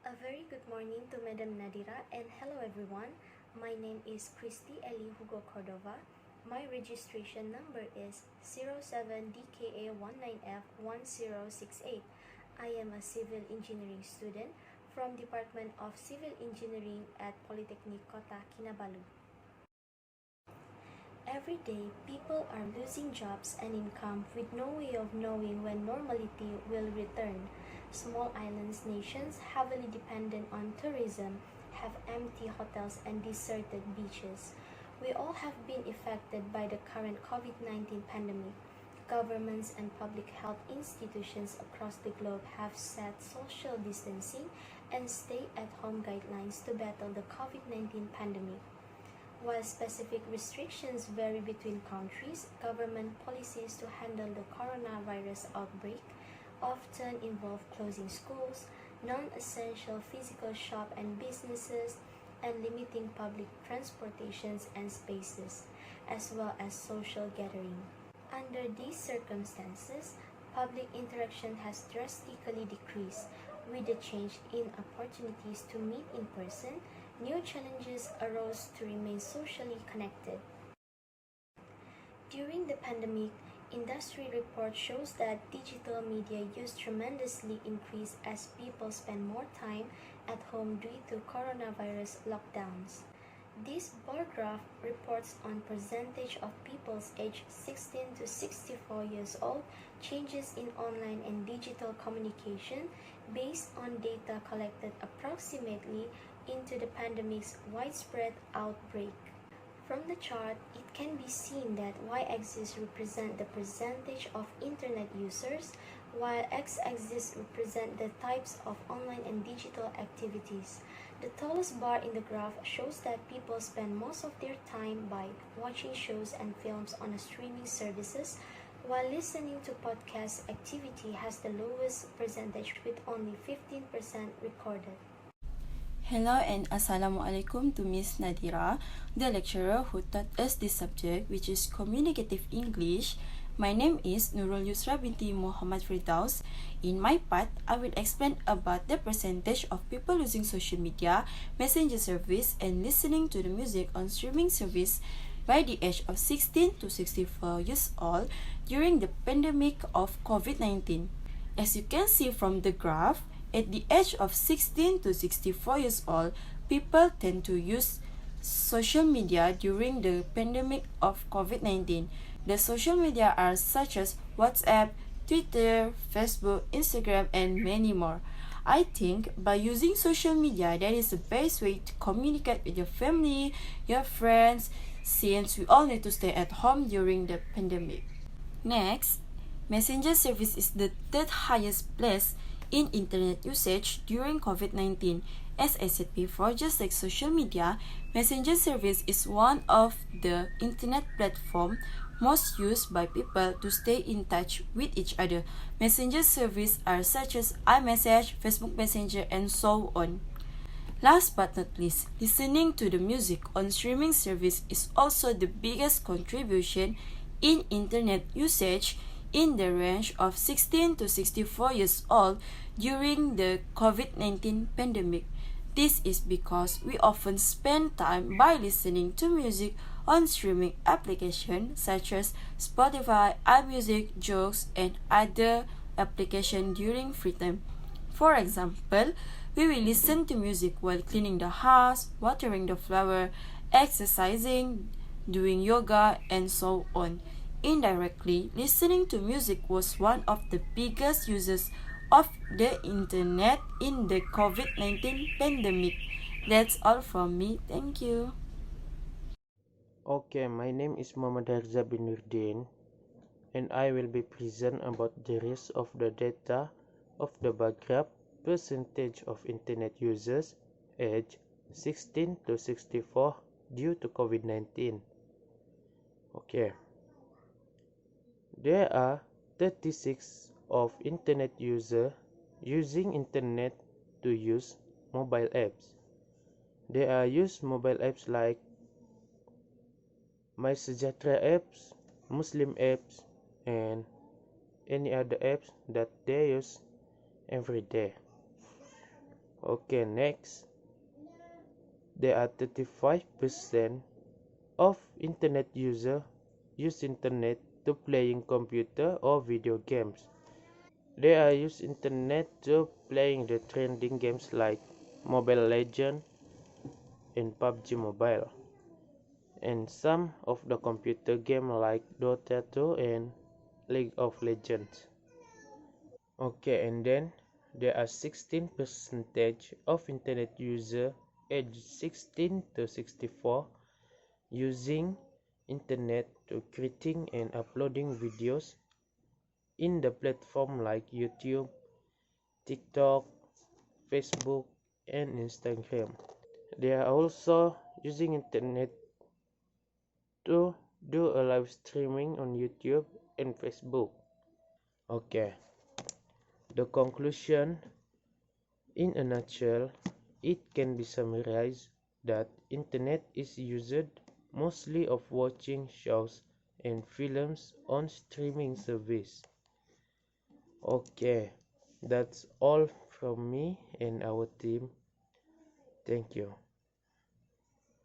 A very good morning to Madam Nadira and hello everyone. My name is Kristy Hugo Cordova. My registration number is 07DKA19F1068. I am a civil engineering student from Department of Civil Engineering at Polytechnic Kota Kinabalu. Every day, people are losing jobs and income with no way of knowing when normality will return. Small islands nations heavily dependent on tourism have empty hotels and deserted beaches. We all have been affected by the current COVID-19 pandemic. Governments and public health institutions across the globe have set social distancing and stay-at-home guidelines to battle the COVID-19 pandemic. While specific restrictions vary between countries, government policies to handle the coronavirus outbreak often involve closing schools, non-essential physical shop and businesses, and limiting public transportations and spaces, as well as social gathering. Under these circumstances, public interaction has drastically decreased. With the change in opportunities to meet in person, new challenges arose to remain socially connected. During the pandemic, industry report shows that digital media use tremendously increased as people spend more time at home due to coronavirus lockdowns. This bar graph reports on percentage of people's aged 16 to 64 years old changes in online and digital communication based on data collected approximately into the pandemic's widespread outbreak. From the chart, it can be seen that y-axis represent the percentage of internet users, while x-axis represent the types of online and digital activities. The tallest bar in the graph shows that people spend most of their time by watching shows and films on streaming services, while listening to podcast activity has the lowest percentage with only 15% recorded. Hello and Assalamualaikum to Miss Nadira, the lecturer who taught us this subject, which is Communicative English. My name is Nurul Yusra binti Muhammad Firdaus. In my part, I will explain about the percentage of people using social media, messenger service, and listening to the music on streaming service by the age of 16 to 64 years old during the pandemic of COVID-19. As you can see from the graph, at the age of 16 to 64 years old, people tend to use social media during the pandemic of COVID-19. The social media are such as WhatsApp, Twitter, Facebook, Instagram, and many more. I think by using social media, that is the best way to communicate with your family, your friends, since we all need to stay at home during the pandemic. Next, messenger service is the third highest place in internet usage during COVID-19. As I said before, just like social media, messenger service is one of the internet platform most used by people to stay in touch with each other. Messenger service are such as iMessage, Facebook Messenger, and so on. Last but not least, listening to the music on streaming service is also the biggest contribution in internet usage in the range of 16 to 64 years old during the COVID-19 pandemic. This is because we often spend time by listening to music on streaming applications such as Spotify, iMusic, Joox, and other applications during free time. For example, we will listen to music while cleaning the house, watering the flower, exercising, doing yoga, and so on. Indirectly, listening to music was one of the biggest uses of the internet in the COVID-19 pandemic. That's all from me. Thank you. Okay, my name is Muhammad Harizad bin Nurdin, and I will be present about the rest of the data of the bar graph percentage of internet users aged 16 to 64 due to COVID-19. Okay. There are 36 of internet users using internet to use mobile apps. They are used mobile apps like My Sejahtera apps, Muslim apps, and any other apps that they use every day. Okay, next, there are 35% of internet users use internet to playing computer or video games. They are use internet to playing the trending games like Mobile Legends and PUBG Mobile, and some of the computer game like Dota 2 and League of Legends. Okay, and then there are 16% of internet users aged 16 to 64 using internet to creating and uploading videos in the platform like YouTube, TikTok, Facebook, and Instagram. They are also using internet to do a live streaming on YouTube and Facebook. Okay, the conclusion in a nutshell, it can be summarized that internet is used mostly of watching shows and films on streaming service. Okay, that's all from me and our team. Thank you.